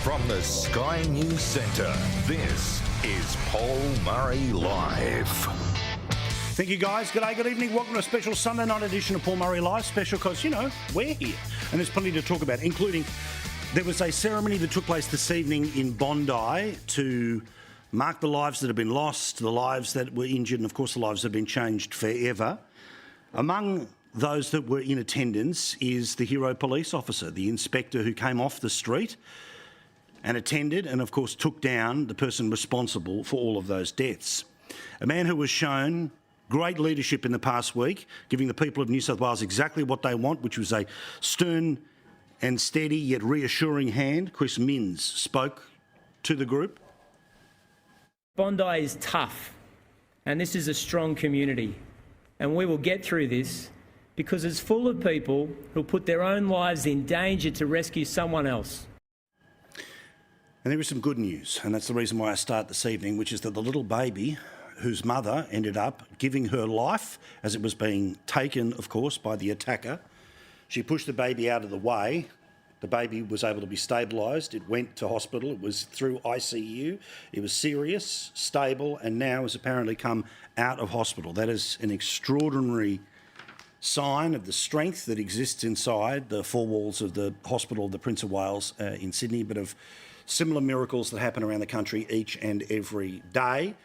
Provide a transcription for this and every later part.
From the Sky News Centre, this is Paul Murray Live. Thank you, guys. G'day, good evening. Welcome to a special Sunday night edition of Paul Murray Live. Special because, you know, we're here. And there's plenty to talk about, including there was a ceremony that took place this evening in Bondi to mark the lives that have been lost, the lives that were injured, and, of course, the lives that have been changed forever. Among those that were in attendance is the hero police officer, the inspector who came off the street and attended and, of course, took down the person responsible for all of those deaths. A man who has shown great leadership in the past week, giving the people of New South Wales exactly what they want, which was a stern and steady yet reassuring hand. Chris Minns spoke to the group. Bondi is tough, and this is a strong community, and we will get through this because it's full of people who put their own lives in danger to rescue someone else. And there is some good news, and that's the reason why I start this evening, which is that the little baby whose mother ended up giving her life as it was being taken, of course, by the attacker. She pushed the baby out of the way. The baby was able to be stabilised. It went to hospital. It was through ICU. It was serious, stable, and now has apparently come out of hospital. That is an extraordinary sign of the strength that exists inside the four walls of the hospital of the Prince of Wales in Sydney, but of similar miracles that happen around the country each and every day.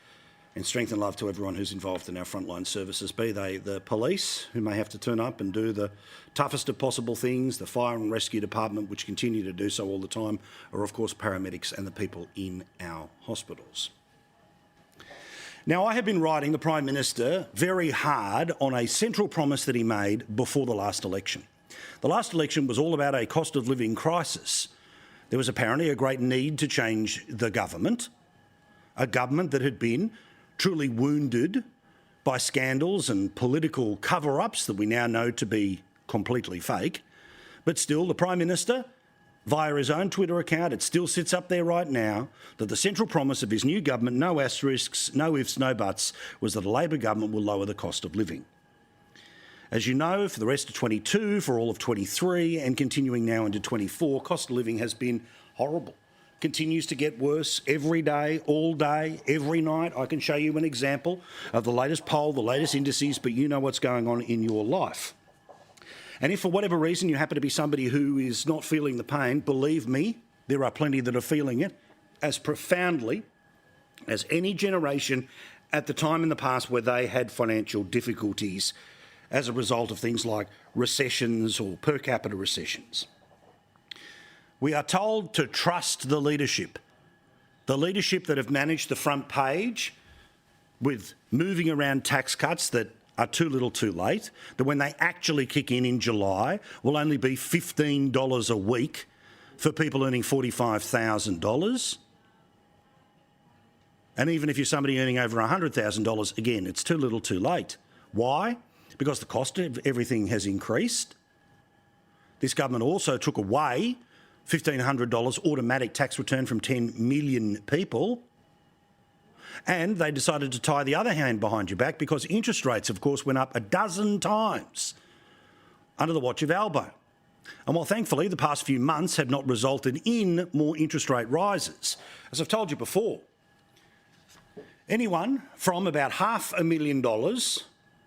And strength and love to everyone who's involved in our frontline services, be they the police, who may have to turn up and do the toughest of possible things, the fire and rescue department, which continue to do so all the time, or of course paramedics and the people in our hospitals. Now, I have been writing the Prime Minister very hard on a central promise that he made before the last election. The last election was all about a cost of living crisis. There was apparently a great need to change the government, a government that had been truly wounded by scandals and political cover-ups that we now know to be completely fake. But still, the Prime Minister, via his own Twitter account, it still sits up there right now, that the central promise of his new government, no asterisks, no ifs, no buts, was that a Labor government will lower the cost of living. As you know, for the rest of 22, for all of 23 and continuing now into 24, cost of living has been horrible. Continues to get worse every day, all day, every night. I can show you an example of the latest poll, the latest indices, but you know what's going on in your life. And if for whatever reason you happen to be somebody who is not feeling the pain, believe me, there are plenty that are feeling it as profoundly as any generation at the time in the past where they had financial difficulties as a result of things like recessions or per capita recessions. We are told to trust the leadership that have managed the front page with moving around tax cuts that are too little too late, that when they actually kick in July will only be $15 a week for people earning $45,000. And even if you're somebody earning over $100,000, again, it's too little too late. Why? Because the cost of everything has increased. This government also took away $1,500 automatic tax return from 10 million people. And they decided to tie the other hand behind your back because interest rates, of course, went up a dozen times under the watch of Albo. And while thankfully the past few months have not resulted in more interest rate rises, as I've told you before, anyone from about $500,000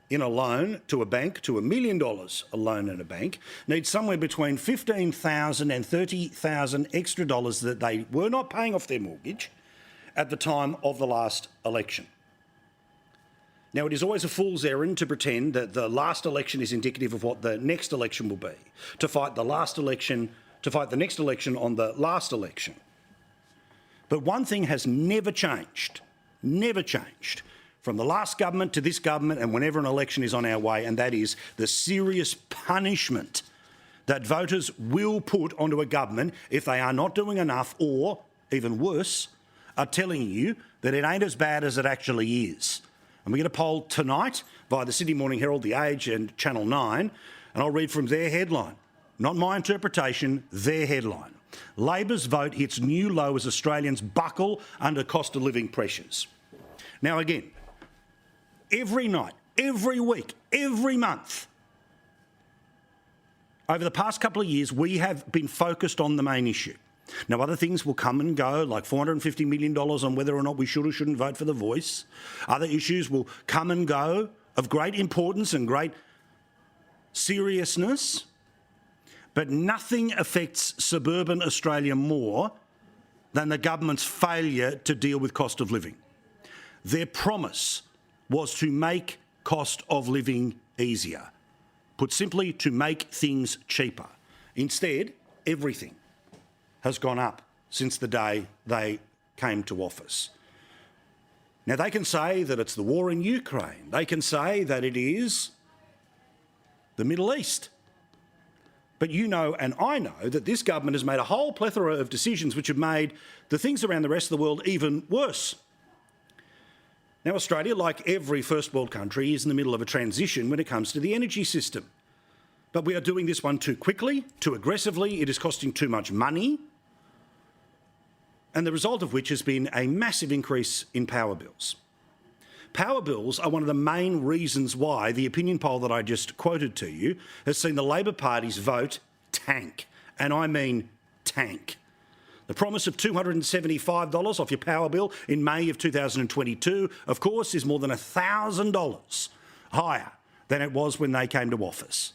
in a loan to a bank to $1 million a loan in a bank needs somewhere between $15,000 and $30,000 extra dollars that they were not paying off their mortgage at the time of the last election. Now, it is always a fool's errand to pretend that the last election is indicative of what the next election will be, to fight the next election on the last election. But one thing has never changed from the last government to this government and whenever an election is on our way, and that is the serious punishment that voters will put onto a government if they are not doing enough or, even worse, are telling you that it ain't as bad as it actually is. And we get a poll tonight via the Sydney Morning Herald, The Age and Channel 9, and I'll read from their headline. Not my interpretation, their headline. Labor's vote hits new low as Australians buckle under cost of living pressures. Now again, every night, every week, every month, over the past couple of years, we have been focused on the main issue. Now, other things will come and go, like $450 million on whether or not we should or shouldn't vote for the Voice. Other issues will come and go of great importance and great seriousness, but nothing affects suburban Australia more than the government's failure to deal with cost of living. Their promise was to make cost of living easier. Put simply, to make things cheaper. Instead, everything has gone up since the day they came to office. Now, they can say that it's the war in Ukraine. They can say that it is the Middle East. But you know and I know that this government has made a whole plethora of decisions which have made the things around the rest of the world even worse. Now, Australia, like every first world country, is in the middle of a transition when it comes to the energy system. But we are doing this one too quickly, too aggressively. It is costing too much money. And the result of which has been a massive increase in power bills. Power bills are one of the main reasons why the opinion poll that I just quoted to you has seen the Labor Party's vote tank. And I mean tank. The promise of $275 off your power bill in May of 2022, of course, is more than $1,000 higher than it was when they came to office.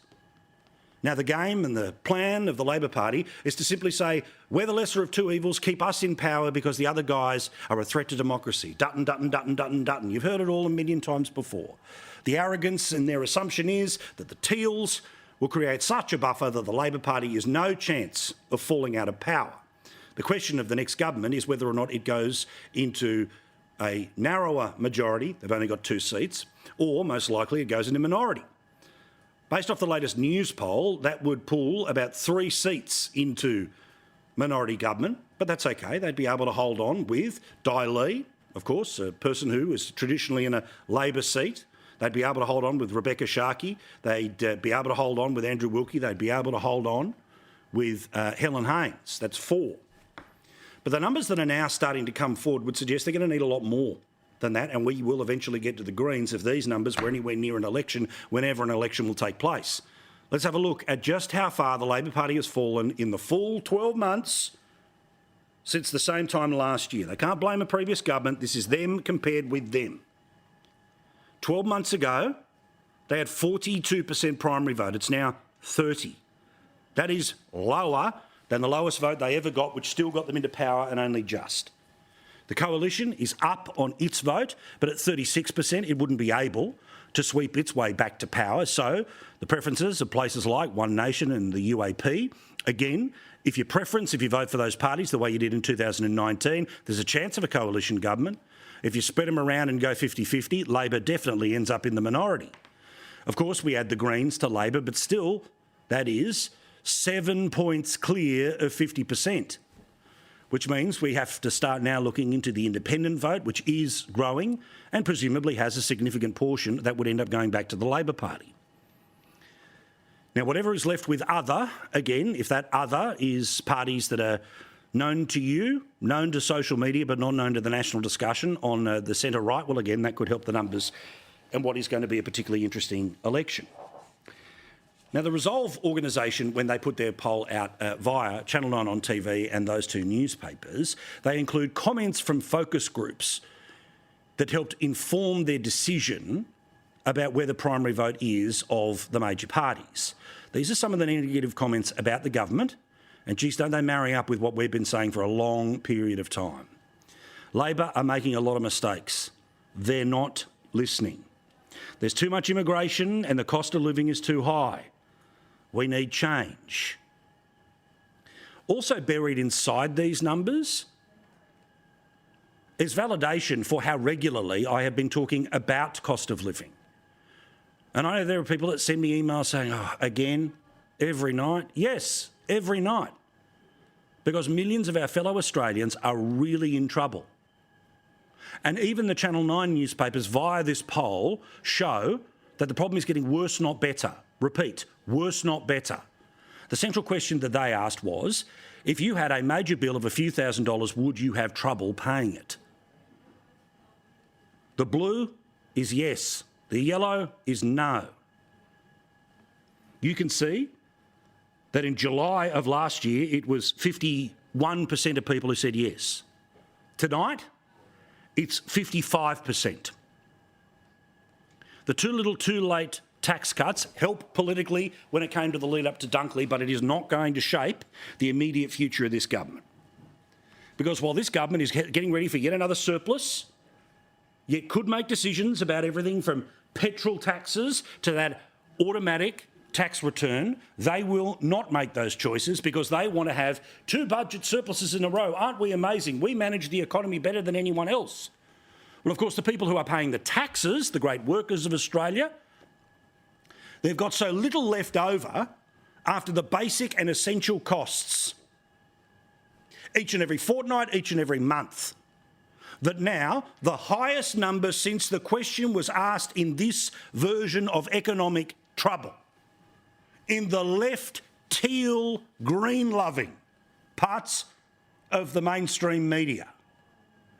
Now, the game and the plan of the Labor Party is to simply say, we're the lesser of two evils, keep us in power because the other guys are a threat to democracy. Dutton, Dutton, Dutton, Dutton, Dutton. You've heard it all a million times before. The arrogance in their assumption is that the teals will create such a buffer that the Labor Party has no chance of falling out of power. The question of the next government is whether or not it goes into a narrower majority, they've only got 2 seats, or most likely it goes into minority. Based off the latest news poll, that would pull about 3 seats into minority government, but that's okay. They'd be able to hold on with Di Lee, of course, a person who is traditionally in a Labor seat. They'd be able to hold on with Rebecca Sharkey. They'd be able to hold on with Andrew Wilkie. They'd be able to hold on with Helen Haines. That's 4. But the numbers that are now starting to come forward would suggest they're going to need a lot more than that, and we will eventually get to the Greens if these numbers were anywhere near an election, whenever an election will take place. Let's have a look at just how far the Labor Party has fallen in the full 12 months since the same time last year. They can't blame a previous government. This is them compared with them. 12 months ago, they had 42% primary vote. It's now 30%. That is lower than the lowest vote they ever got, which still got them into power and only just. The coalition is up on its vote, but at 36%, it wouldn't be able to sweep its way back to power. So the preferences of places like One Nation and the UAP, again, if you vote for those parties the way you did in 2019, there's a chance of a coalition government. If you spread them around and go 50-50, Labor definitely ends up in the minority. Of course, we add the Greens to Labor, but still, that is 7 points clear of 50%. Which means we have to start now looking into the independent vote, which is growing and presumably has a significant portion that would end up going back to the Labor Party. Now, whatever is left with other, again, if that other is parties that are known to you, known to social media, but not known to the national discussion on the centre-right, well, again, that could help the numbers and what is going to be a particularly interesting election. Now, the Resolve organisation, when they put their poll out via Channel 9 on TV and those 2 newspapers, they include comments from focus groups that helped inform their decision about where the primary vote is of the major parties. These are some of the negative comments about the government, and geez, don't they marry up with what we've been saying for a long period of time. Labor are making a lot of mistakes. They're not listening. There's too much immigration and the cost of living is too high. We need change. Also buried inside these numbers is validation for how regularly I have been talking about cost of living. And I know there are people that send me emails saying, oh, again, every night. Yes, every night. Because millions of our fellow Australians are really in trouble. And even the Channel 9 newspapers via this poll show that the problem is getting worse, not better. Repeat, worse, not better. The central question that they asked was, if you had a major bill of a few $1,000s, would you have trouble paying it? The blue is yes. The yellow is no. You can see that in July of last year, it was 51% 51% of people who said yes. Tonight, it's 55%. The too little, too late tax cuts help politically when it came to the lead up to Dunkley, but it is not going to shape the immediate future of this government. Because while this government is getting ready for yet another surplus, yet could make decisions about everything from petrol taxes to that automatic tax return, they will not make those choices because they want to have 2 budget surpluses in a row. Aren't we amazing? We manage the economy better than anyone else. Well, of course, the people who are paying the taxes, the great workers of Australia, they've got so little left over after the basic and essential costs each and every fortnight, each and every month, that now the highest number since the question was asked in this version of economic trouble, in the left teal green loving parts of the mainstream media,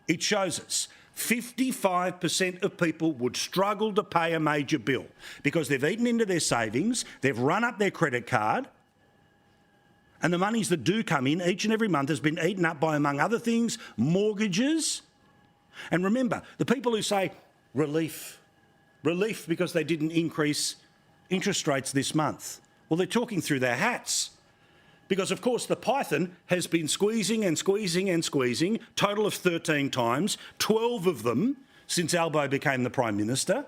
it shows us 55% of people would struggle to pay a major bill because they've eaten into their savings, they've run up their credit card, and the monies that do come in each and every month has been eaten up by, among other things, mortgages. And remember, the people who say relief because they didn't increase interest rates this month, well, they're talking through their hats. Because, of course, the python has been squeezing and squeezing and squeezing, total of 13 times, 12 of them since Albo became the Prime Minister,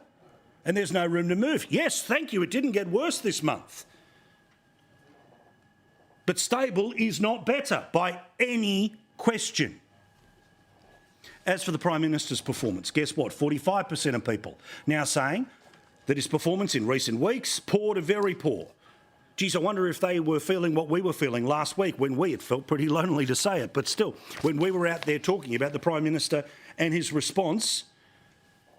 and there's no room to move. Yes, thank you, it didn't get worse this month. But stable is not better by any question. As for the Prime Minister's performance, guess what? 45% of people now saying that his performance in recent weeks, poor to very poor. Geez, I wonder if they were feeling what we were feeling last week when it felt pretty lonely to say it, but still, when we were out there talking about the Prime Minister and his response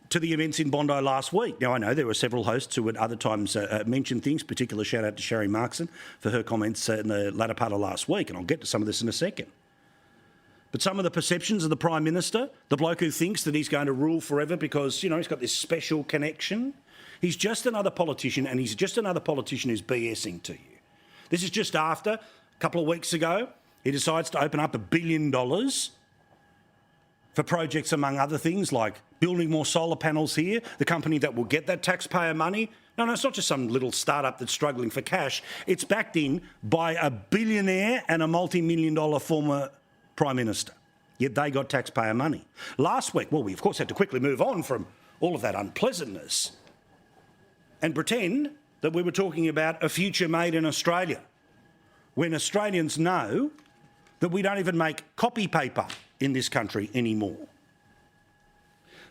to the events in Bondi last week. Now, I know there were several hosts who at other times mentioned things, particular shout out to Sherry Markson for her comments in the latter part of last week, and I'll get to some of this in a second. But some of the perceptions of the Prime Minister, the bloke who thinks that he's going to rule forever because, you know, he's got this special connection, he's just another politician, and he's just another politician who's BSing to you. This is just after, a couple of weeks ago, he decides to open up $1 billion for projects, among other things, like building more solar panels here, the company that will get that taxpayer money. No, it's not just some little startup that's struggling for cash. It's backed in by a billionaire and a multi-million-dollar former Prime Minister. Yet they got taxpayer money. Last week, well, we of course had to quickly move on from all of that unpleasantness and pretend that we were talking about a future made in Australia, when Australians know that we don't even make copy paper in this country anymore.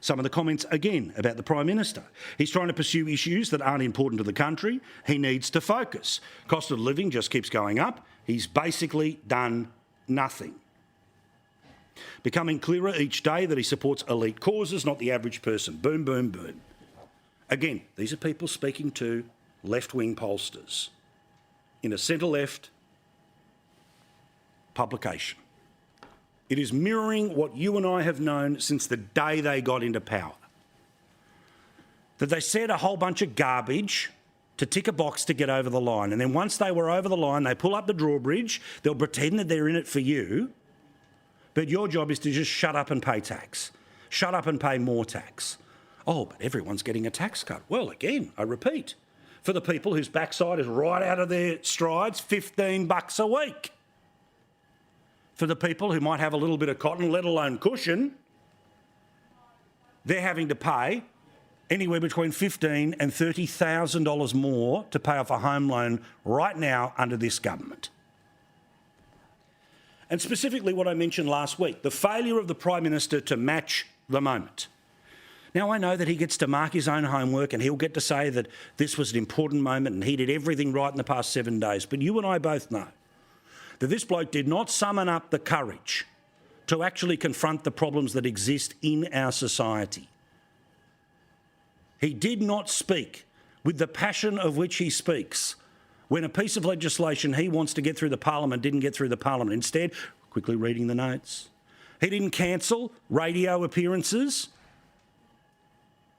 Some of the comments, again, about the Prime Minister. He's trying to pursue issues that aren't important to the country. He needs to focus. Cost of living just keeps going up. He's basically done nothing. Becoming clearer each day that he supports elite causes, not the average person. Boom, boom, boom. Again, these are people speaking to left-wing pollsters in a centre-left publication. It is mirroring what you and I have known since the day they got into power. That they said a whole bunch of garbage to tick a box to get over the line. And then once they were over the line, they pull up the drawbridge, they'll pretend that they're in it for you, but your job is to just shut up and pay tax. Shut up and pay more tax. Oh, but everyone's getting a tax cut. Well, again, I repeat, for the people whose backside is right out of their strides, $15 a week. For the people who might have a little bit of cotton, let alone cushion, they're having to pay anywhere between $15,000 and $30,000 more to pay off a home loan right now under this government. And specifically what I mentioned last week, the failure of the Prime Minister to match the moment. Now, I know that he gets to mark his own homework and he'll get to say that this was an important moment and he did everything right in the past 7 days. But you and I both know that this bloke did not summon up the courage to actually confront the problems that exist in our society. He did not speak with the passion of which he speaks when a piece of legislation he wants to get through the Parliament didn't get through the Parliament. Instead, quickly reading the notes, he didn't cancel radio appearances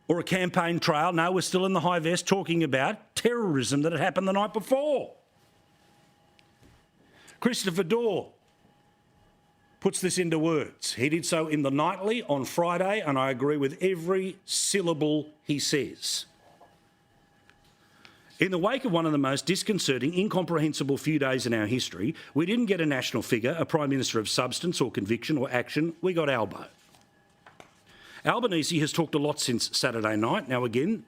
or a campaign trail. No, we're still in the high vest talking about terrorism that had happened the night before. Christopher Daw puts this into words. He did so in the Nightly on Friday, and I agree with every syllable he says. In the wake of one of the most disconcerting, incomprehensible few days in our history, we didn't get a national figure, a Prime Minister of substance or conviction or action. We got Albo. Albanese has talked a lot since Saturday night. Now again,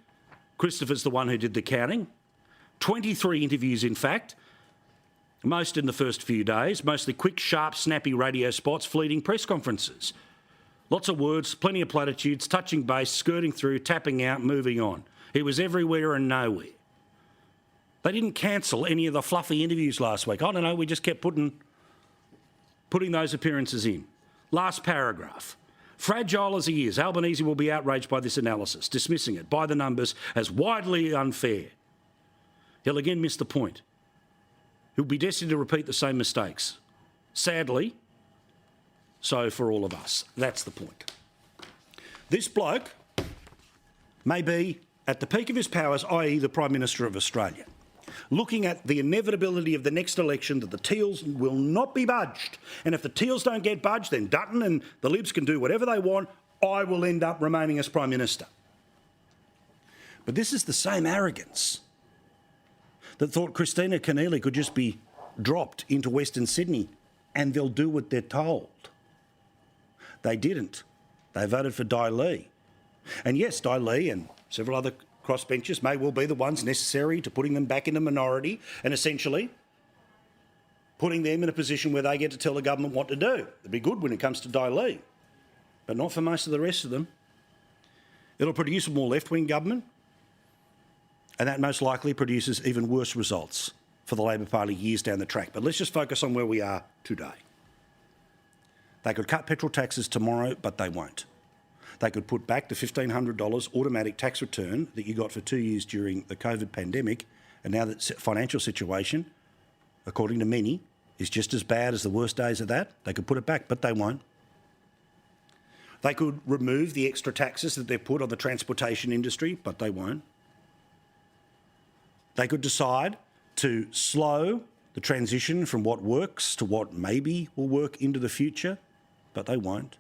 Christopher's the one who did the counting. 23 interviews, in fact, most in the first few days, mostly quick, sharp, snappy radio spots, fleeting press conferences. Lots of words, plenty of platitudes, touching base, skirting through, tapping out, moving on. He was everywhere and nowhere. They didn't cancel any of the fluffy interviews last week. I don't know, we just kept putting those appearances in. Last paragraph. Fragile as he is, Albanese will be outraged by this analysis, dismissing it by the numbers as widely unfair. He'll again miss the point. He'll be destined to repeat the same mistakes. Sadly, so for all of us. That's the point. This bloke may be at the peak of his powers, i.e. the Prime Minister of Australia, looking at the inevitability of the next election that the teals will not be budged. And if the teals don't get budged, then Dutton and the Libs can do whatever they want. I will end up remaining as Prime Minister. But this is the same arrogance that thought Christina Keneally could just be dropped into Western Sydney and they'll do what they're told. They didn't. They voted for Dai Lee. And yes, Dai Lee and several other crossbenchers may well be the ones necessary to putting them back in a minority and essentially putting them in a position where they get to tell the government what to do. It'd be good when it comes to Dai Lee, but not for most of the rest of them. It'll produce a more left-wing government, and that most likely produces even worse results for the Labor Party years down the track. But let's just focus on where we are today. They could cut petrol taxes tomorrow, but they won't. They could put back the $1,500 automatic tax return that you got for 2 years during the COVID pandemic, and now the financial situation, according to many, is just as bad as the worst days of that. They could put it back, but they won't. They could remove the extra taxes that they've put on the transportation industry, but they won't. They could decide to slow the transition from what works to what maybe will work into the future, but they won't.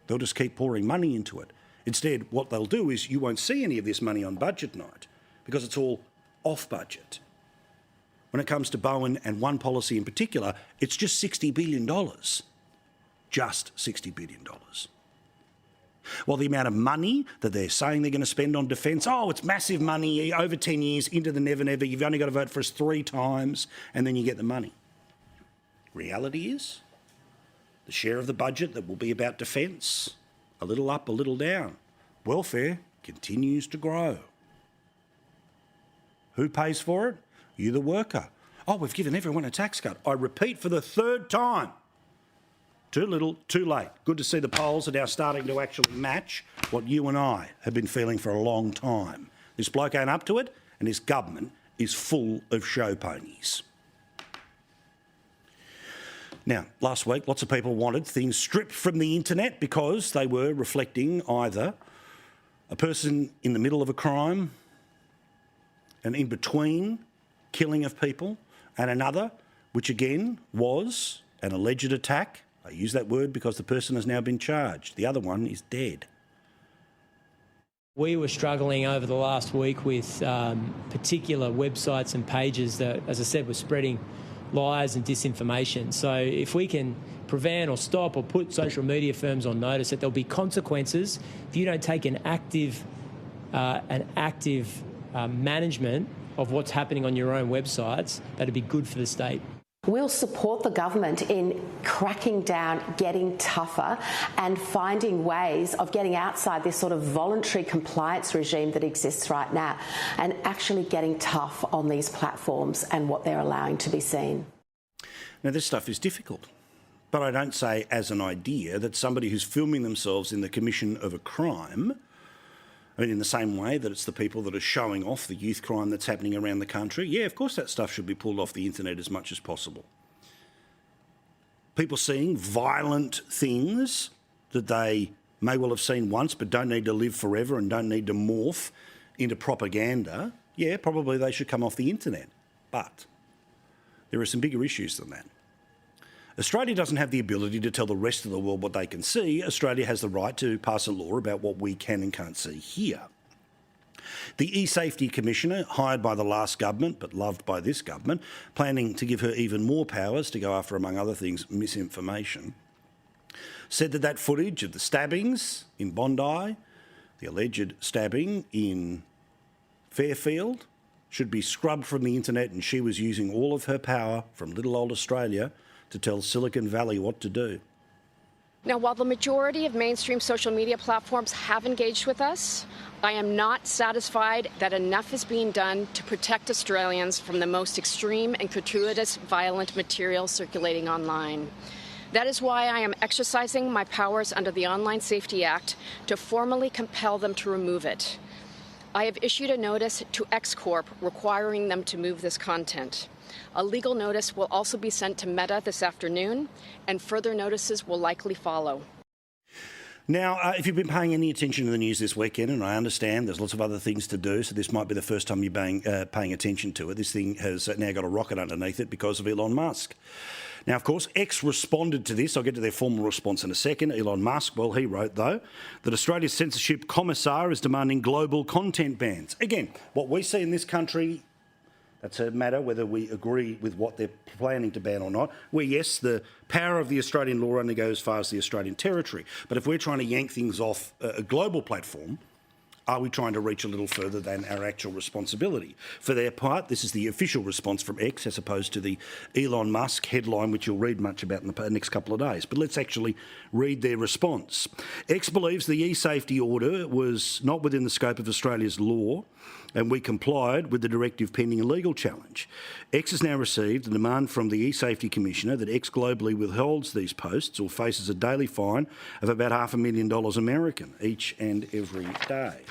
They'll just keep pouring money into it. Instead, what they'll do is you won't see any of this money on budget night because it's all off budget. When it comes to Bowen and one policy in particular, it's just $60 billion. Just $60 billion. Well, the amount of money that they're saying they're going to spend on defence, oh, it's massive money, over 10 years, into the never, never. You've only got to vote for us 3 times and then you get the money. Reality is, the share of the budget that will be about defence, a little up, a little down. Welfare continues to grow. Who pays for it? You, the worker. Oh, we've given everyone a tax cut. I repeat for the 3rd time. Too little, too late. Good to see the polls are now starting to actually match what you and I have been feeling for a long time. This bloke ain't up to it, and his government is full of show ponies. Now, last week, lots of people wanted things stripped from the internet because they were reflecting either a person in the middle of a crime, an in-between killing of people, and another, which again was an alleged attack. I use that word because the person has now been charged. The other one is dead. We were struggling over the last week with particular websites and pages that, as I said, were spreading lies and disinformation. So if we can prevent or stop or put social media firms on notice that there'll be consequences if you don't take an active management of what's happening on your own websites, that'd be good for the state. We'll support the government in cracking down, getting tougher and finding ways of getting outside this sort of voluntary compliance regime that exists right now and actually getting tough on these platforms and what they're allowing to be seen. Now, this stuff is difficult, but I don't say as an idea that somebody who's filming themselves in the commission of a crime, I mean, in the same way that it's the people that are showing off the youth crime that's happening around the country, yeah, of course that stuff should be pulled off the internet as much as possible. People seeing violent things that they may well have seen once but don't need to live forever and don't need to morph into propaganda, yeah, probably they should come off the internet. But there are some bigger issues than that. Australia doesn't have the ability to tell the rest of the world what they can see. Australia has the right to pass a law about what we can and can't see here. The E-Safety Commissioner, hired by the last government but loved by this government, planning to give her even more powers to go after, among other things, misinformation, said that that footage of the stabbings in Bondi, the alleged stabbing in Fairfield, should be scrubbed from the internet, and she was using all of her power from little old Australia to tell Silicon Valley what to do. Now, while the majority of mainstream social media platforms have engaged with us, I am not satisfied that enough is being done to protect Australians from the most extreme and gratuitous violent material circulating online. That is why I am exercising my powers under the Online Safety Act to formally compel them to remove it. I have issued a notice to X Corp requiring them to move this content. A legal notice will also be sent to Meta this afternoon, and further notices will likely follow. Now, if you've been paying any attention to the news this weekend, and I understand there's lots of other things to do, so this might be the first time you're paying attention to it, this thing has now got a rocket underneath it because of Elon Musk. Now, of course, X responded to this. I'll get to their formal response in a second. Elon Musk, well, he wrote, though, that Australia's censorship commissar is demanding global content bans. Again, what we see in this country, that's a matter whether we agree with what they're planning to ban or not, where, yes, the power of the Australian law only goes as far as the Australian territory. But if we're trying to yank things off a global platform, are we trying to reach a little further than our actual responsibility? For their part, this is the official response from X as opposed to the Elon Musk headline, which you'll read much about in the next couple of days. But let's actually read their response. X believes the e-safety order was not within the scope of Australia's law, and we complied with the directive pending a legal challenge. X has now received a demand from the E-Safety Commissioner that X globally withholds these posts or faces a daily fine of about $500,000 American each and every day.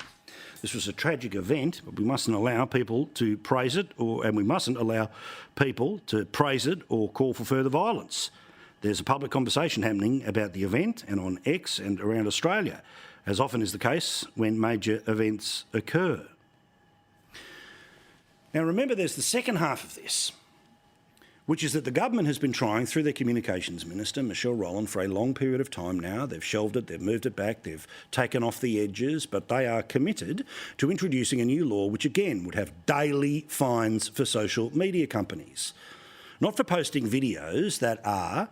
This was a tragic event, but we mustn't allow people to praise it, and we mustn't allow people to praise it or call for further violence. There's a public conversation happening about the event and on X and around Australia, as often is the case when major events occur. Now, remember, there's the second half of this, which is that the government has been trying, through their communications minister, Michelle Rowland, for a long period of time now. They've shelved it, they've moved it back, they've taken off the edges, but they are committed to introducing a new law which, again, would have daily fines for social media companies. Not for posting videos that are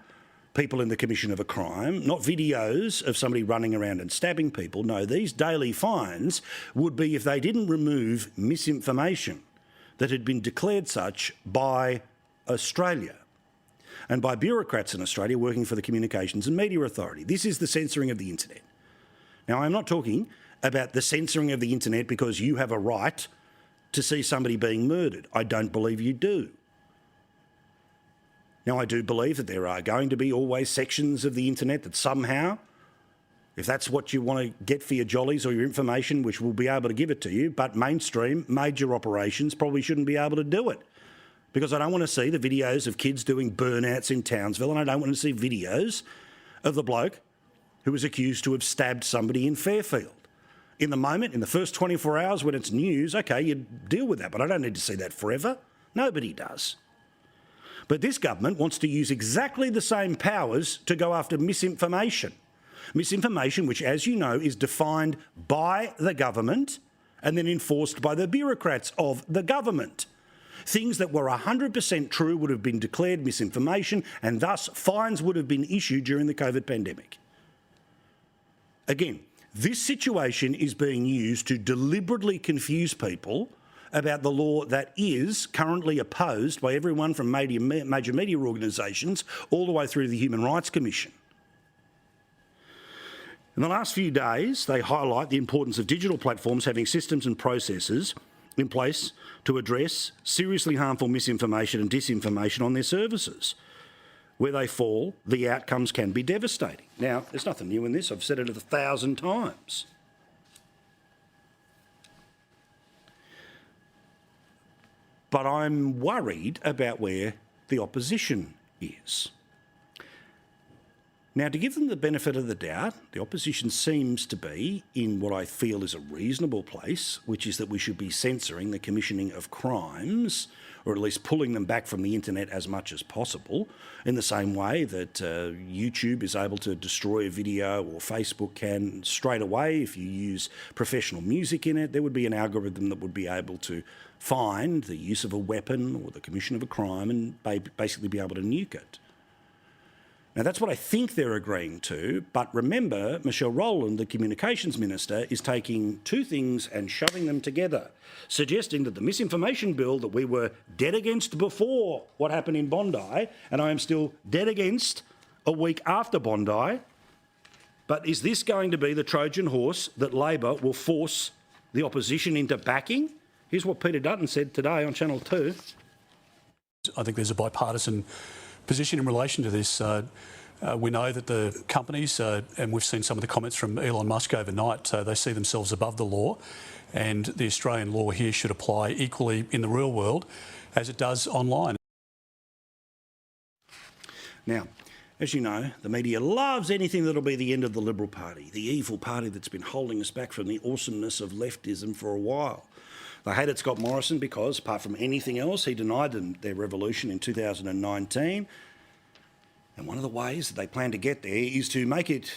people in the commission of a crime, not videos of somebody running around and stabbing people. No, these daily fines would be if they didn't remove misinformation that had been declared such by Australia and by bureaucrats in Australia working for the Communications and Media Authority. This is the censoring of the internet. Now, I'm not talking about the censoring of the internet because you have a right to see somebody being murdered. I don't believe you do. Now, I do believe that there are going to be always sections of the internet that somehow, if that's what you want to get for your jollies or your information, which we'll be able to give it to you, but mainstream, major operations probably shouldn't be able to do it. Because I don't want to see the videos of kids doing burnouts in Townsville, and I don't want to see videos of the bloke who was accused to have stabbed somebody in Fairfield. In the moment, in the first 24 hours when it's news, OK, you deal with that, but I don't need to see that forever. Nobody does. But this government wants to use exactly the same powers to go after misinformation. Misinformation which, as you know, is defined by the government and then enforced by the bureaucrats of the government. Things that were 100% true would have been declared misinformation, and thus fines would have been issued during the COVID pandemic. Again, this situation is being used to deliberately confuse people about the law that is currently opposed by everyone from major media organisations all the way through to the Human Rights Commission. In the last few days, they highlight the importance of digital platforms having systems and processes in place to address seriously harmful misinformation and disinformation on their services. Where they fall, the outcomes can be devastating. Now, there's nothing new in this. I've said it 1,000 times. But I'm worried about where the opposition is. Now, to give them the benefit of the doubt, the opposition seems to be in what I feel is a reasonable place, which is that we should be censoring the commissioning of crimes or at least pulling them back from the internet as much as possible, in the same way that YouTube is able to destroy a video, or Facebook can straight away. If you use professional music in it, there would be an algorithm that would be able to find the use of a weapon or the commission of a crime and basically be able to nuke it. Now, that's what I think they're agreeing to, but remember, Michelle Rowland, the Communications Minister, is taking two things and shoving them together, suggesting that the misinformation bill that we were dead against before what happened in Bondi, and I am still dead against a week after Bondi, but is this going to be the Trojan horse that Labor will force the opposition into backing? Here's what Peter Dutton said today on Channel 2. I think there's a bipartisan position in relation to this. We know that the companies, and we've seen some of the comments from Elon Musk overnight, they see themselves above the law, and the Australian law here should apply equally in the real world as it does online. Now, as you know, the media loves anything that'll be the end of the Liberal Party, the evil party that's been holding us back from the awesomeness of leftism for a while. They hated Scott Morrison because, apart from anything else, he denied them their revolution in 2019. And one of the ways that they plan to get there is to make it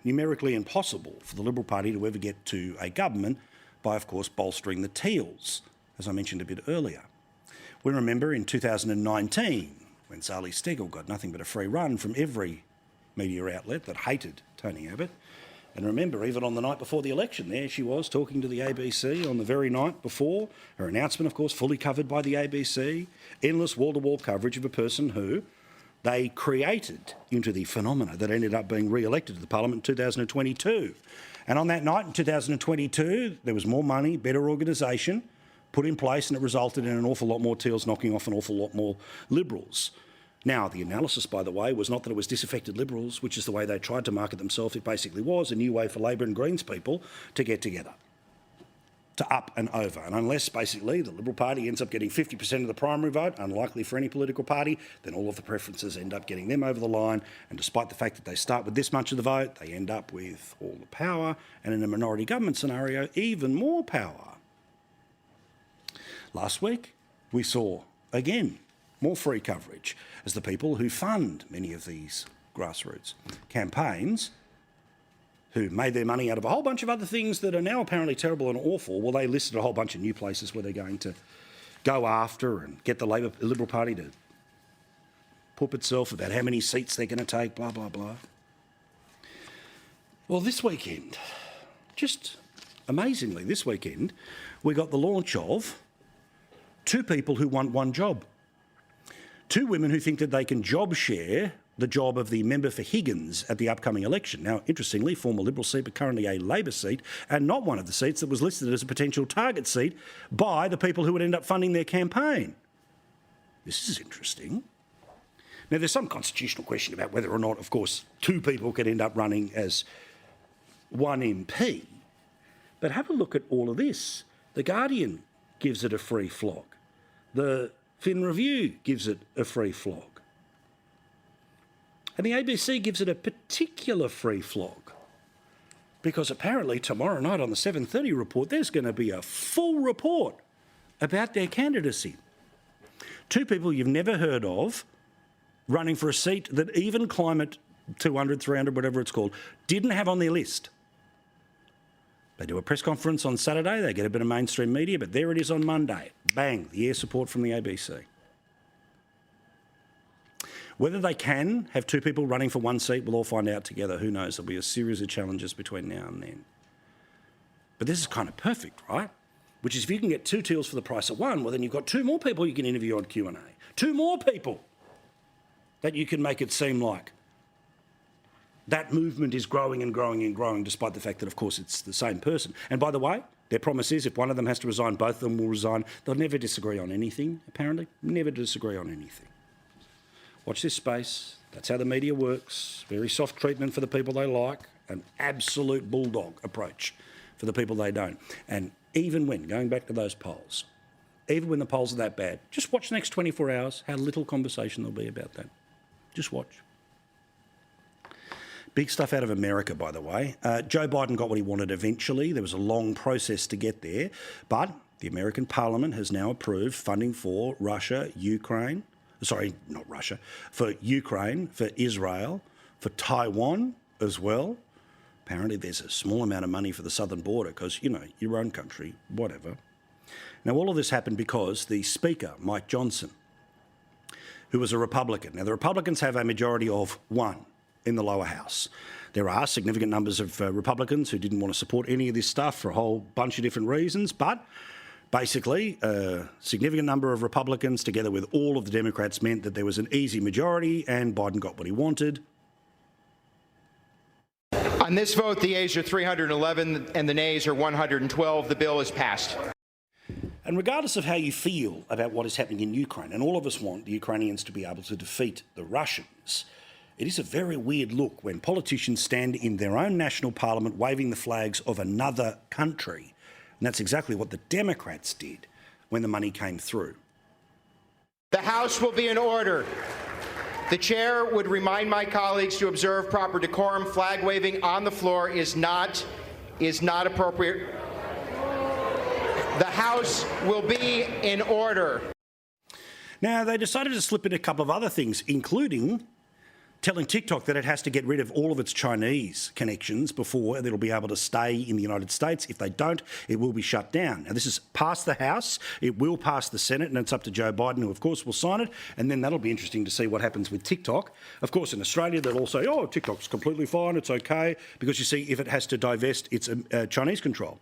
numerically impossible for the Liberal Party to ever get to a government by, of course, bolstering the teals, as I mentioned a bit earlier. We remember in 2019, when Sally Steggall got nothing but a free run from every media outlet that hated Tony Abbott. And remember, even on the night before the election, there she was talking to the ABC on the very night before. Her announcement, of course, fully covered by the ABC. Endless wall-to-wall coverage of a person who they created into the phenomena that ended up being re-elected to the Parliament in 2022. And on that night in 2022, there was more money, better organisation put in place, and it resulted in an awful lot more teals knocking off an awful lot more Liberals. Now, the analysis, by the way, was not that it was disaffected Liberals, which is the way they tried to market themselves. It basically was a new way for Labor and Greens people to get together, to up and over. And unless, basically, the Liberal Party ends up getting 50% of the primary vote, unlikely for any political party, then all of the preferences end up getting them over the line. And despite the fact that they start with this much of the vote, they end up with all the power, and in a minority government scenario, even more power. Last week, we saw, again, more free coverage as the people who fund many of these grassroots campaigns, who made their money out of a whole bunch of other things that are now apparently terrible and awful, well, they listed a whole bunch of new places where they're going to go after and get the Liberal Party to poop itself about how many seats they're going to take, blah, blah, blah. Well, this weekend, just amazingly this weekend, we got the launch of two people who want one job. Two women who think that they can job share the job of the member for Higgins at the upcoming election. Now, interestingly, former Liberal seat, but currently a Labor seat, and not one of the seats that was listed as a potential target seat by the people who would end up funding their campaign. This is interesting. Now, there's some constitutional question about whether or not, of course, two people could end up running as one MP. But have a look at all of this. The Guardian gives it a free flog. The Fin Review gives it a free flog. And the ABC gives it a particular free flog, because apparently tomorrow night on the 7:30 report, there's going to be a full report about their candidacy. Two people you've never heard of running for a seat that even Climate 200, 300, whatever it's called, didn't have on their list. They do a press conference on Saturday, they get a bit of mainstream media, but there it is on Monday. Bang, the air support from the ABC. Whether they can have two people running for one seat, we'll all find out together. Who knows? There'll be a series of challenges between now and then. But this is kind of perfect, right? Which is, if you can get two teals for the price of one, well, then you've got two more people you can interview on Q&A. Two more people that you can make it seem like that movement is growing and growing and growing, despite the fact that, of course, it's the same person. And by the way, their promise is if one of them has to resign, both of them will resign. They'll never disagree on anything, apparently. Never disagree on anything. Watch this space. That's how the media works. Very soft treatment for the people they like. An absolute bulldog approach for the people they don't. And even when, going back to those polls, even when the polls are that bad, just watch the next 24 hours how little conversation there'll be about that. Just watch. Big stuff out of America, by the way. Joe Biden got what he wanted eventually. There was a long process to get there. But The American Parliament has now approved funding for Ukraine, for Ukraine, for Israel, for Taiwan as well. Apparently there's a small amount of money for the southern border because, you know, your own country, whatever. Now, all of this happened because the Speaker, Mike Johnson, who was a Republican. Now, the Republicans have a majority of 1 in the lower house. There are significant numbers of Republicans who didn't want to support any of this stuff for a whole bunch of different reasons, but basically a significant number of Republicans together with all of the Democrats meant that there was an easy majority and Biden got what he wanted. On this vote, the ayes are 311 and the nays are 112. The bill is passed. And regardless of how you feel about what is happening in Ukraine, and all of us want the Ukrainians to be able to defeat the Russians, it is a very weird look when politicians stand in their own national parliament waving the flags of another country. And that's exactly what the Democrats did when the money came through. The House will be in order. The chair would remind my colleagues to observe proper decorum. Flag waving on the floor is not appropriate. The House will be in order. Now, they decided to slip in a couple of other things, including telling TikTok that it has to get rid of all of its Chinese connections before it'll be able to stay in the United States. If they don't, it will be shut down. Now, this is past the House. It will pass the Senate, and it's up to Joe Biden, who, of course, will sign it. And then that'll be interesting to see what happens with TikTok. Of course, in Australia, they'll all say, oh, TikTok's completely fine, it's okay, because you see, if it has to divest its Chinese control,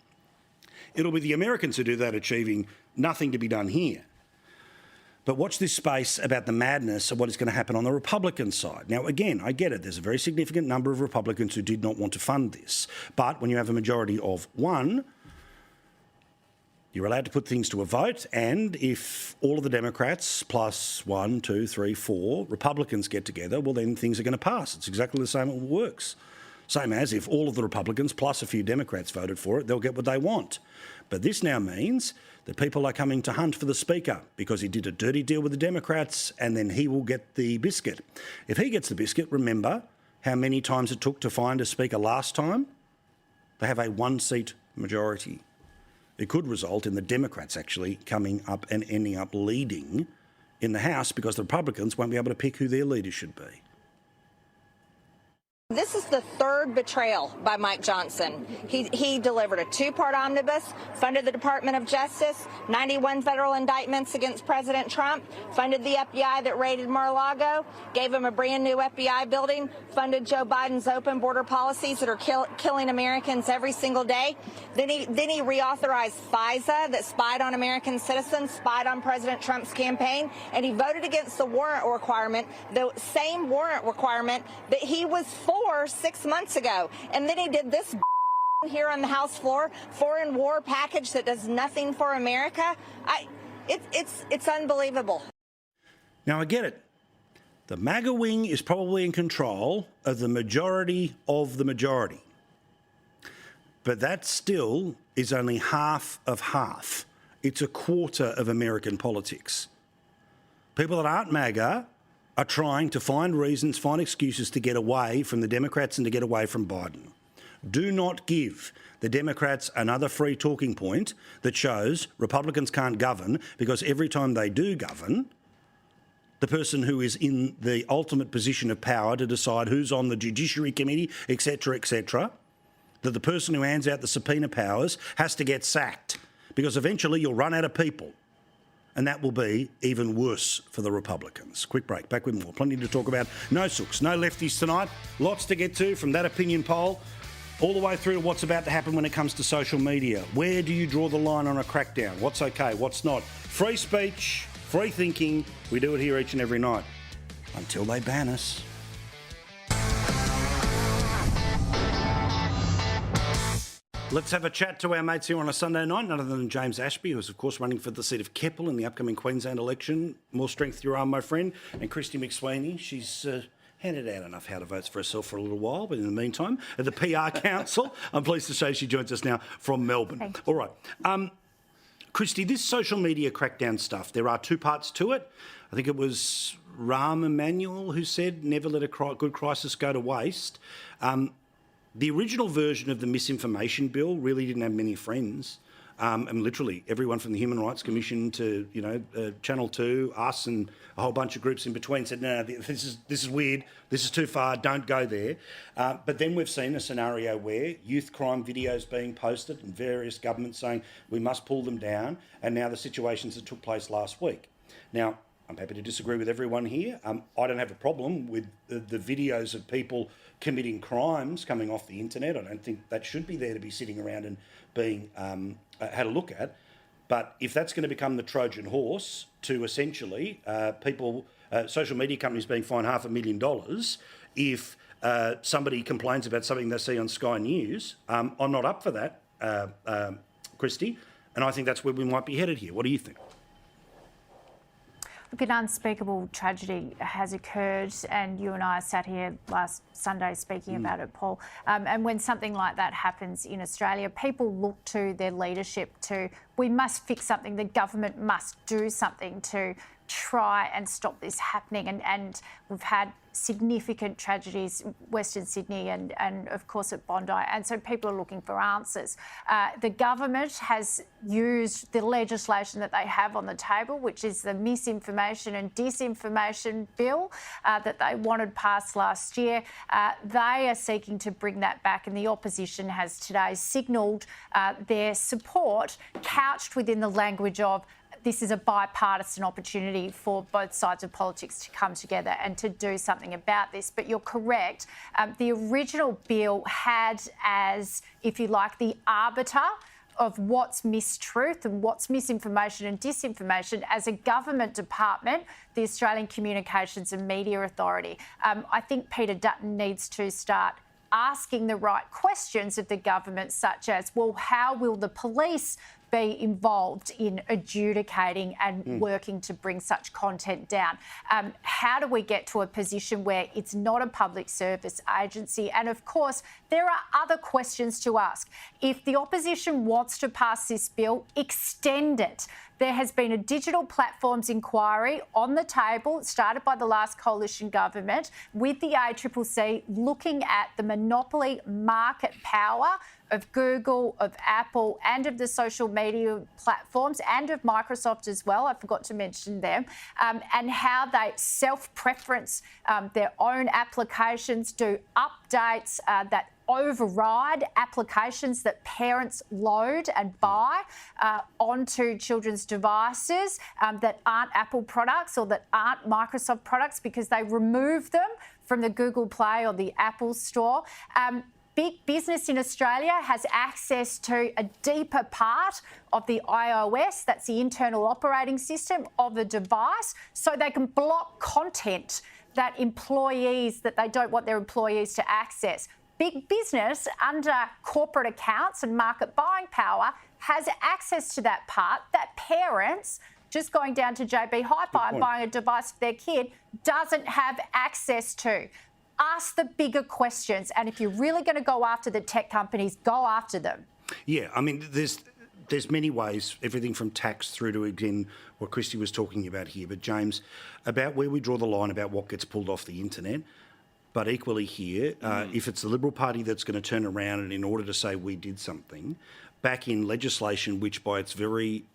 it'll be the Americans who do that, achieving nothing to be done here. But watch this space about the madness of what is going to happen on the Republican side. Now, again, I get it. There's a very significant number of Republicans who did not want to fund this. But when you have a majority of 1, you're allowed to put things to a vote. And if all of the Democrats plus 1, 2, 3, 4 Republicans get together, well, then things are going to pass. It's exactly the same it works. Same as if all of the Republicans plus a few Democrats voted for it, they'll get what they want. But this now means that people are coming to hunt for the Speaker because he did a dirty deal with the Democrats and then he will get the biscuit. If he gets the biscuit, remember how many times it took to find a Speaker last time? They have a 1-seat majority. It could result in the Democrats actually coming up and ending up leading in the House because the Republicans won't be able to pick who their leader should be. This is the 3rd betrayal by Mike Johnson. He delivered a 2-part omnibus, funded the Department of Justice, 91 federal indictments against President Trump, funded the FBI that raided Mar-a-Lago, gave him a brand new FBI building, funded Joe Biden's open border policies that are killing Americans every single day. Then he reauthorized FISA that spied on American citizens, spied on President Trump's campaign, and he voted against the warrant requirement, the same warrant requirement that he was for 6 months ago. And then he did this here on the House floor, foreign war package that does nothing for America. It's unbelievable. Now, I get it. The MAGA wing is probably in control of the majority of the majority. But that still is only half of half. It's a quarter of American politics. People that aren't MAGA are trying to find reasons, find excuses to get away from the Democrats and to get away from Biden. Do not give the Democrats another free talking point that shows Republicans can't govern because every time they do govern, the person who is in the ultimate position of power to decide who's on the Judiciary Committee, etc., that the person who hands out the subpoena powers has to get sacked because eventually you'll run out of people. And that will be even worse for the Republicans. Quick break, back with more. Plenty to talk about. No sooks, no lefties tonight. Lots to get to from that opinion poll all the way through to what's about to happen when it comes to social media. Where do you draw the line on a crackdown? What's okay, what's not? Free speech, free thinking. We do it here each and every night until they ban us. Let's have a chat to our mates here on a Sunday night, none other than James Ashby, who's, of course, running for the seat of Keppel in the upcoming Queensland election. More strength to your arm, my friend. And Christy McSweeney, she's handed out enough how to votes for herself for a little while, but in the meantime, at the PR Council, I'm pleased to say she joins us now from Melbourne. All right. Christy, this social media crackdown stuff, there are 2 parts to it. I think it was Rahm Emanuel who said, never let a good crisis go to waste. The original version of the misinformation bill really didn't have many friends and literally everyone from the Human Rights Commission to, Channel 2, us and a whole bunch of groups in between said, no, this is weird, this is too far, don't go there. But then we've seen a scenario where youth crime videos being posted and various governments saying we must pull them down, and now the situations that took place last week. Now, I'm happy to disagree with everyone here. I don't have a problem with the videos of people committing crimes coming off the internet. I don't think that should be there to be sitting around and being had a look at. But if that's going to become the Trojan horse to essentially social media companies being fined $500,000 if somebody complains about something they see on Sky News, I'm not up for that, Christy. And I think that's where we might be headed here. What do you think? Look, an unspeakable tragedy has occurred, and you and I sat here last Sunday speaking about it, Paul. And when something like that happens in Australia, people look to their leadership we must fix something, the government must do something to try and stop this happening. And we've had significant tragedies, Western Sydney and of course at Bondi. And so people are looking for answers. The government has used the legislation that they have on the table, which is the misinformation and disinformation bill that they wanted passed last year. They are seeking to bring that back, and the opposition has today signalled their support, couched within the language of this is a bipartisan opportunity for both sides of politics to come together and to do something about this. But you're correct. The original bill had as, if you like, the arbiter of what's mistruth and what's misinformation and disinformation as a government department, the Australian Communications and Media Authority. I think Peter Dutton needs to start asking the right questions of the government, such as, well, how will the police be involved in adjudicating and working to bring such content down? How do we get to a position where it's not a public service agency? And of course, there are other questions to ask. If the opposition wants to pass this bill, extend it. There has been a digital platforms inquiry on the table, started by the last coalition government, with the ACCC looking at the monopoly market power of Google, of Apple, and of the social media platforms, and of Microsoft as well. I forgot to mention them, and how they self-preference their own applications, do updates that override applications that parents load and buy onto children's devices that aren't Apple products or that aren't Microsoft products, because they remove them from the Google Play or the Apple Store. Big business in Australia has access to a deeper part of the iOS, that's the internal operating system of the device, so they can block content that they don't want their employees to access. Big business, under corporate accounts and market buying power, has access to that part that parents just going down to JB Hi-Fi and buying a device for their kid doesn't have access to. Ask the bigger questions, and if you're really going to go after the tech companies, go after them. Yeah, I mean, there's many ways, everything from tax through to, again, what Christy was talking about here. But, James, about where we draw the line about what gets pulled off the internet, but equally here, if it's the Liberal Party that's going to turn around and in order to say we did something, back in legislation which by its very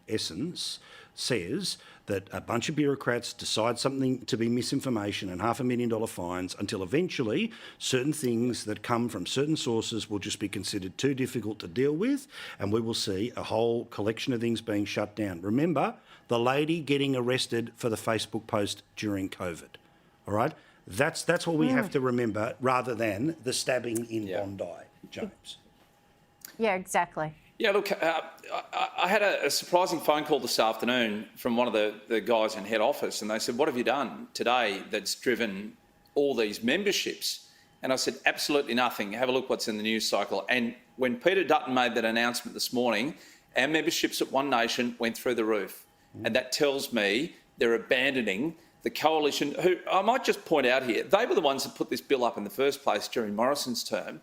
essence says that a bunch of bureaucrats decide something to be misinformation and $500,000 fines until eventually certain things that come from certain sources will just be considered too difficult to deal with, and we will see a whole collection of things being shut down. Remember the lady getting arrested for the Facebook post during COVID, all right? That's what we have to remember, rather than the stabbing in Bondi, James. Yeah, exactly. Yeah, look, I had a surprising phone call this afternoon from one of the guys in head office, and they said, what have you done today that's driven all these memberships? And I said, absolutely nothing. Have a look what's in the news cycle. And when Peter Dutton made that announcement this morning, our memberships at One Nation went through the roof. And that tells me they're abandoning the coalition, who I might just point out here, they were the ones that put this bill up in the first place during Morrison's term,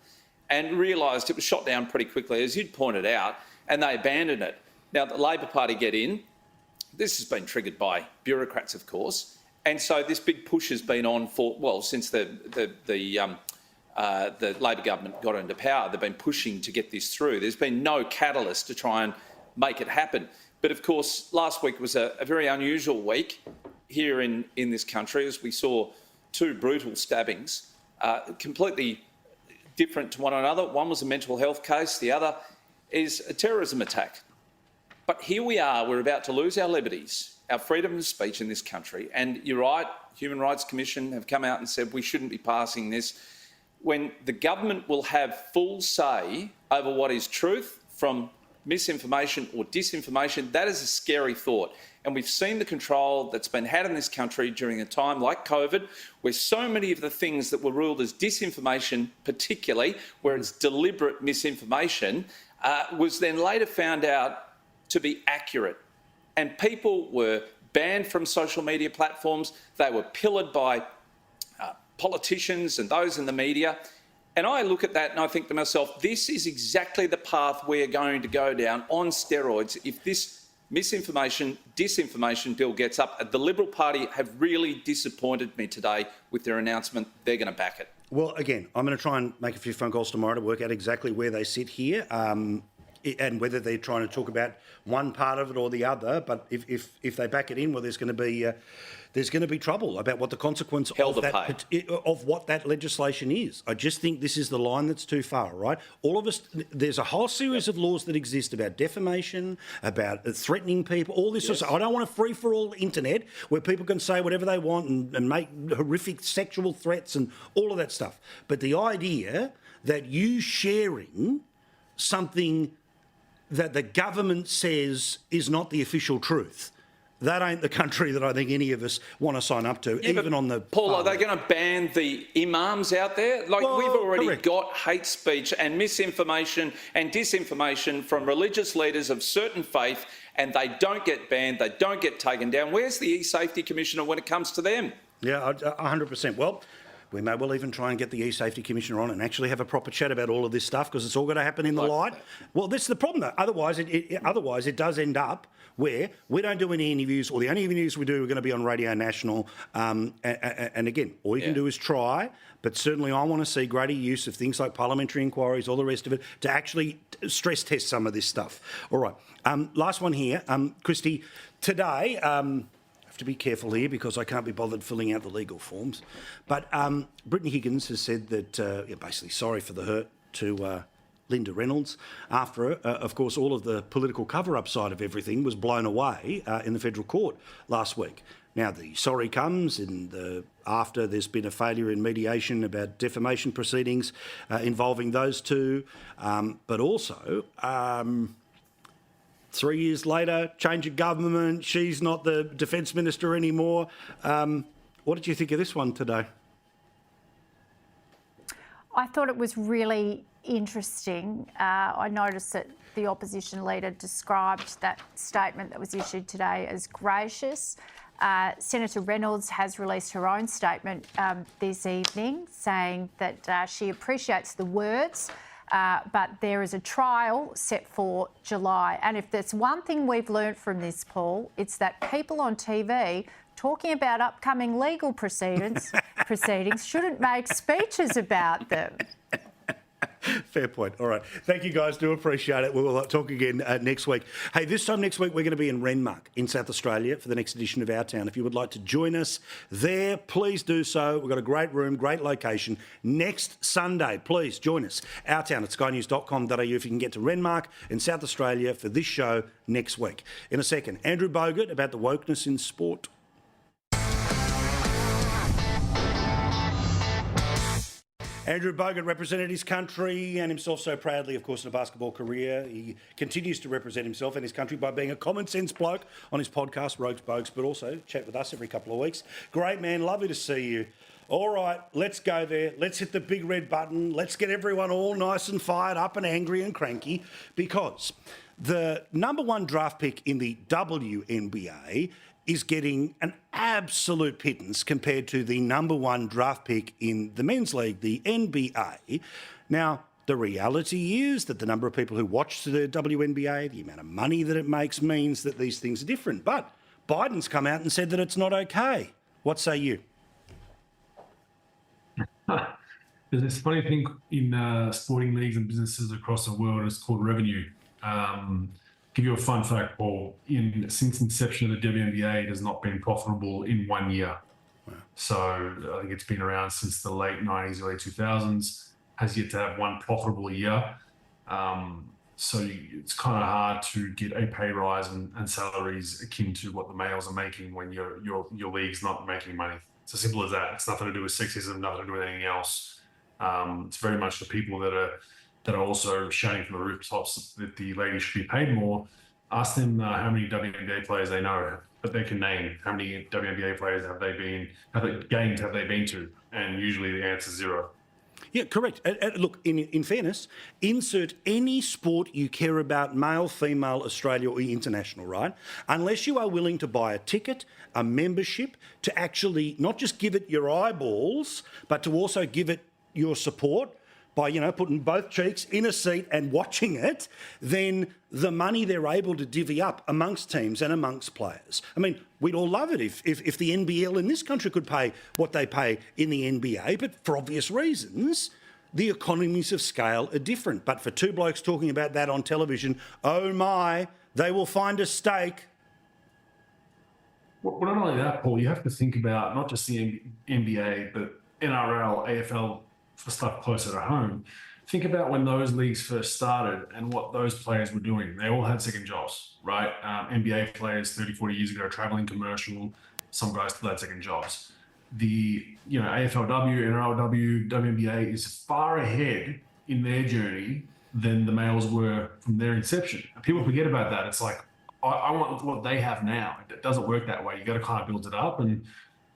and realised it was shot down pretty quickly, as you'd pointed out, and they abandoned it. Now, the Labor Party get in. This has been triggered by bureaucrats, of course, and so this big push has been on for, well, since the the Labor government got into power. They've been pushing to get this through. There's been no catalyst to try and make it happen. But of course, last week was a very unusual week here in this country as we saw two brutal stabbings, completely different to one another. One was a mental health case, the other is a terrorism attack. But here we are, we're about to lose our liberties, our freedom of speech in this country. And you're right, Human Rights Commission have come out and said we shouldn't be passing this. When the government will have full say over what is truth from misinformation or disinformation, that is a scary thought. And we've seen the control that's been had in this country during a time like COVID, where so many of the things that were ruled as disinformation, particularly where it's deliberate misinformation, was then later found out to be accurate. And people were banned from social media platforms. They were pillared by politicians and those in the media. And I look at that and I think to myself, this is exactly the path we're going to go down on steroids if this misinformation, disinformation bill gets up. The Liberal Party have really disappointed me today with their announcement. They're going to back it. Well, again, I'm going to try and make a few phone calls tomorrow to work out exactly where they sit here. And whether they're trying to talk about one part of it or the other, but if they back it in, well, there's going to be trouble about what the consequence of what that legislation is. I just think this is the line that's too far, right? All of us, there's a whole series of laws that exist about defamation, about threatening people, all this sort of stuff. I don't want a free-for-all internet where people can say whatever they want and make horrific sexual threats and all of that stuff. But the idea that you sharing something that the government says is not the official truth, that ain't the country that I think any of us want to sign up to, even on the... Paul, are they going to ban the imams out there? Like, we've already got hate speech and misinformation and disinformation from religious leaders of certain faith, and they don't get banned, they don't get taken down. Where's the E-Safety Commissioner when it comes to them? Yeah, 100%. Well, we may well even try and get the E-Safety Commissioner on and actually have a proper chat about all of this stuff, because it's all going to happen in the light. Well, this is the problem, though. Otherwise, it does end up where we don't do any interviews, or the only interviews we do are going to be on Radio National. And again, all you can do is try, but certainly I want to see greater use of things like parliamentary inquiries, all the rest of it, to actually stress test some of this stuff. All right, last one here. Christy, today... to be careful here because I can't be bothered filling out the legal forms. But Brittany Higgins has said that, basically sorry for the hurt to Linda Reynolds after, of course, all of the political cover-up side of everything was blown away in the federal court last week. Now, the sorry comes after there's been a failure in mediation about defamation proceedings involving those two, but also... 3 years later, change of government, she's not the Defence Minister anymore. What did you think of this one today? I thought it was really interesting. I noticed that the opposition leader described that statement that was issued today as gracious. Senator Reynolds has released her own statement this evening saying that she appreciates the words, but there is a trial set for July. And if there's one thing we've learned from this, Paul, it's that people on TV talking about upcoming legal proceedings shouldn't make speeches about them. Fair point. All right. Thank you, guys. Do appreciate it. We will talk again next week. Hey, this time next week, we're going to be in Renmark in South Australia for the next edition of Our Town. If you would like to join us there, please do so. We've got a great room, great location. Next Sunday, please join us. Our Town at skynews.com.au if you can get to Renmark in South Australia for this show next week. In a second, Andrew Bogut about the wokeness in sport. Andrew Bogut represented his country and himself so proudly, of course, in a basketball career. He continues to represent himself and his country by being a common sense bloke on his podcast, Rogues Bogues, but also chat with us every couple of weeks. Great man, lovely to see you. All right, let's go there. Let's hit the big red button. Let's get everyone all nice and fired up and angry and cranky, because the number one draft pick in the WNBA is getting an absolute pittance compared to the number one draft pick in the men's league, the NBA. Now, the reality is that the number of people who watch the WNBA, the amount of money that it makes, means that these things are different. But Biden's come out and said that it's not okay. What say you? There's this funny thing in sporting leagues and businesses across the world. It's called revenue. Give you a fun fact, Paul. Since inception of the WNBA, it has not been profitable in 1 year. Wow. So I think it's been around since the late 90s, early 2000s. Has yet to have one profitable year. It's kind of hard to get a pay rise and salaries akin to what the males are making when your league's not making money. It's as simple as that. It's nothing to do with sexism, nothing to do with anything else. It's very much the people that are also shouting from the rooftops that the ladies should be paid more. Ask them how many WNBA players they know that they can name. How many WNBA players have they been to? And usually the answer is zero. Yeah, correct. Look, in fairness, insert any sport you care about, male, female, Australia or international, right? Unless you are willing to buy a ticket, a membership, to actually not just give it your eyeballs, but to also give it your support by, putting both cheeks in a seat and watching it, then the money they're able to divvy up amongst teams and amongst players. I mean, we'd all love it if the NBL in this country could pay what they pay in the NBA, but for obvious reasons, the economies of scale are different. But for two blokes talking about that on television, oh my, they will find a stake. Well, not only that, Paul, you have to think about not just the NBA, but NRL, AFL, for stuff closer to home. Think about when those leagues first started and what those players were doing. They all had second jobs, right? NBA players 30, 40 years ago, traveling commercial, some guys still had second jobs. The AFLW, NRLW, WNBA is far ahead in their journey than the males were from their inception. And people forget about that. It's like, I want what they have now. It doesn't work that way. You got to kind of build it up, and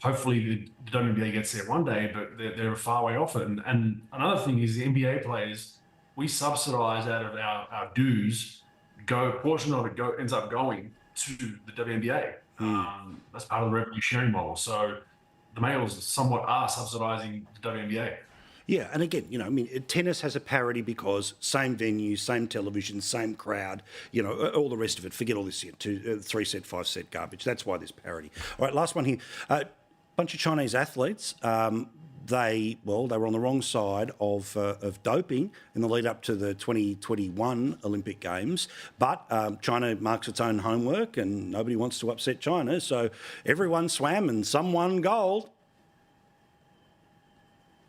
hopefully the WNBA gets there one day, but they're a far way off it. And another thing is the NBA players, we subsidise out of our dues, a portion of it ends up going to the WNBA. That's part of the revenue sharing model. So the males somewhat are subsidising the WNBA. Yeah, and again, tennis has a parity because same venue, same television, same crowd, all the rest of it. Forget all this 3-set, 5-set garbage. That's why there's parity. All right, last one here. Bunch of Chinese athletes. They were on the wrong side of doping in the lead up to the 2021 Olympic Games. But China marks its own homework, and nobody wants to upset China. So everyone swam, and some won gold.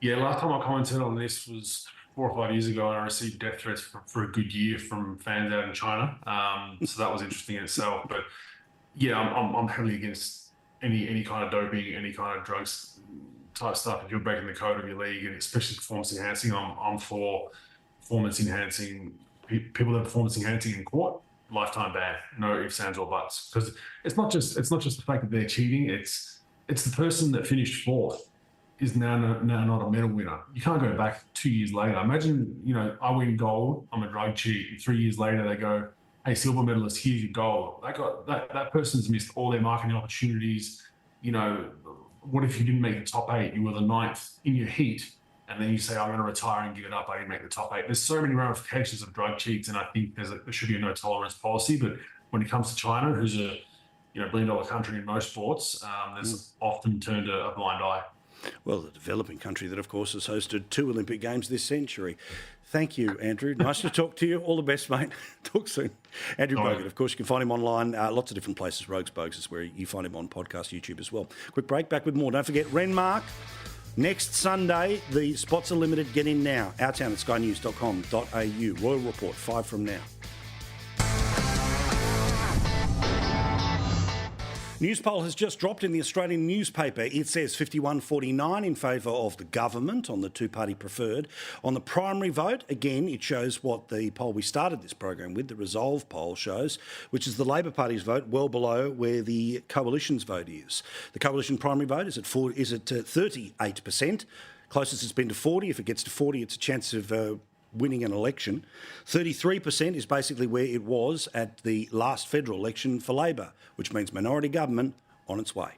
Yeah, last time I commented on this was 4 or 5 years ago, and I received death threats for a good year from fans out in China. So that was interesting in itself. But yeah, I'm heavily against any kind of doping, any kind of drugs type stuff. If you're breaking the code of your league, and especially performance enhancing, I'm for performance enhancing. People that are performance enhancing in court, lifetime ban, no ifs, ands, or buts. Because it's not just the fact that they're cheating. It's the person that finished fourth is now not a medal winner. You can't go back 2 years later. Imagine, I win gold, I'm a drug cheat. 3 years later, they go, hey, silver medalist, here's your gold. That person's missed all their marketing opportunities. What if you didn't make the top 8? You were the 9th in your heat, and then you say, I'm going to retire and give it up. I didn't make the top 8. There's so many ramifications of drug cheats, and I think there should be a no tolerance policy. But when it comes to China, who's a billion-dollar country in most sports, there's often turned a blind eye. Well, the developing country that, of course, has hosted 2 Olympic Games this century. Thank you, Andrew. Nice to talk to you. All the best, mate. Talk soon. Andrew Bogut, of course, you can find him online. Lots of different places. Rogues Bogues is where you find him on podcast, YouTube as well. Quick break, back with more. Don't forget, Renmark, next Sunday, the spots are limited. Get in now. Our town at skynews.com.au. Royal Report, 5 from now. News poll has just dropped in the Australian newspaper. It says 51-49 in favour of the government on the two-party preferred. On the primary vote, again, it shows what the poll we started this program with, the Resolve poll shows, which is the Labor Party's vote well below where the Coalition's vote is. The Coalition primary vote is at 38%. Closest it's been to 40. If it gets to 40, it's a chance of winning an election. 33% is basically where it was at the last federal election for Labor, which means minority government on its way.